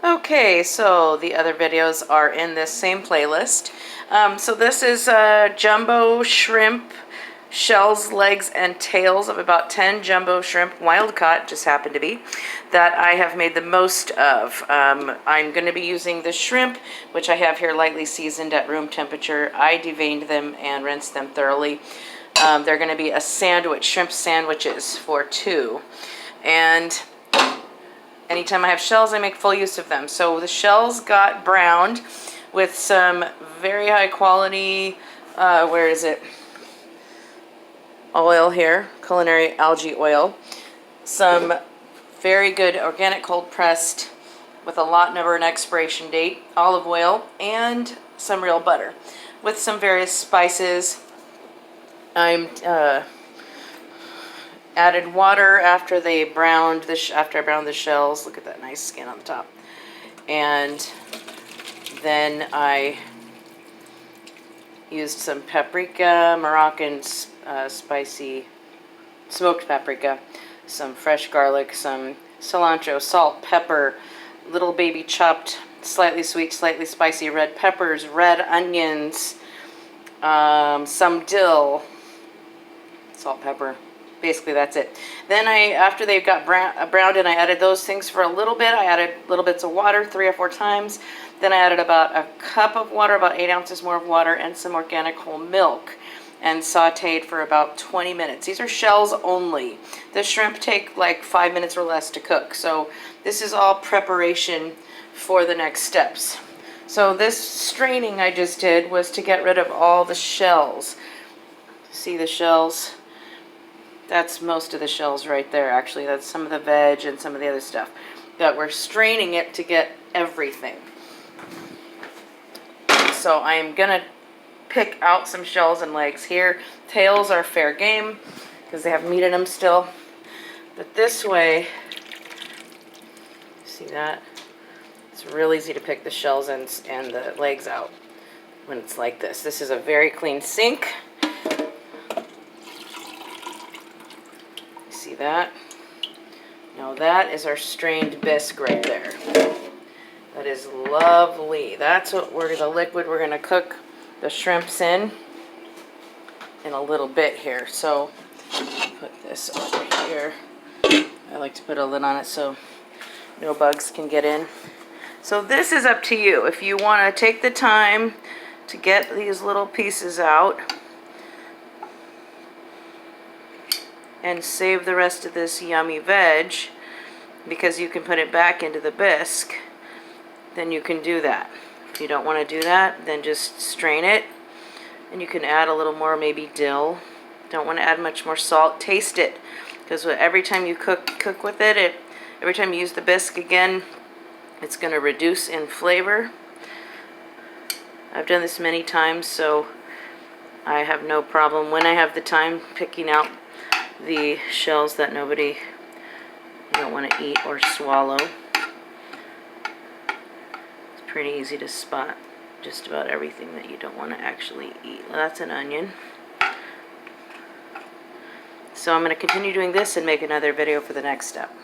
Okay, so the other videos are in this same playlist. So this is jumbo shrimp, shells, legs, and tails of about 10 jumbo shrimp, wild caught, just happened to be, that I have made the most of. I'm going to be using the shrimp, which I have here lightly seasoned at room temperature. I deveined them and rinsed them thoroughly. They're going to be a sandwich, shrimp sandwiches for 2. And anytime I have shells, I make full use of them. So the shells got browned with some very high quality, where is it? Oil here, culinary algae oil. Some very good organic cold pressed with a lot number and expiration date, olive oil, and some real butter with some various spices. I'm added water after they browned after I browned the shells. Look at that nice skin on the top. And then I used some paprika, Moroccan spicy smoked paprika, some fresh garlic, some cilantro, salt, pepper, little baby chopped, slightly sweet, slightly spicy red peppers, red onions, some dill, salt, pepper. Basically, that's it. Then after they got browned and I added those things for a little bit, I added little bits of water 3 or 4 times. Then I added about a cup of water, about 8 ounces more of water, and some organic whole milk, and sauteed for about 20 minutes. These are shells only. The shrimp take like 5 minutes or less to cook. So this is all preparation for the next steps. So this straining I just did was to get rid of all the shells. See the shells? That's most of the shells right there, actually. That's some of the veg and some of the other stuff. That we're straining it to get everything. So I'm going to pick out some shells and legs here. Tails are fair game because they have meat in them still. But this way, see that? It's real easy to pick the shells and the legs out when it's like this. This is a very clean sink. See that? Now that is our strained bisque right there. That is lovely. That's what the liquid we're going to cook the shrimps in a little bit here. So put this over here. I like to put a lid on it so no bugs can get in. So this is up to you. If you want to take the time to get these little pieces out and save the rest of this yummy veg, because you can put it back into the bisque, then you can do that. If you don't want to do that, then just strain it, and you can add a little more, maybe dill. Don't want to add much more salt. Taste it, because every time you cook with it, every time you use the bisque again, it's going to reduce in flavor. I've done this many times, so I have no problem when I have the time picking out the shells that you don't want to eat or swallow. It's pretty easy to spot just about everything that you don't want to actually eat. Well, that's an onion. So I'm going to continue doing this and make another video for the next step.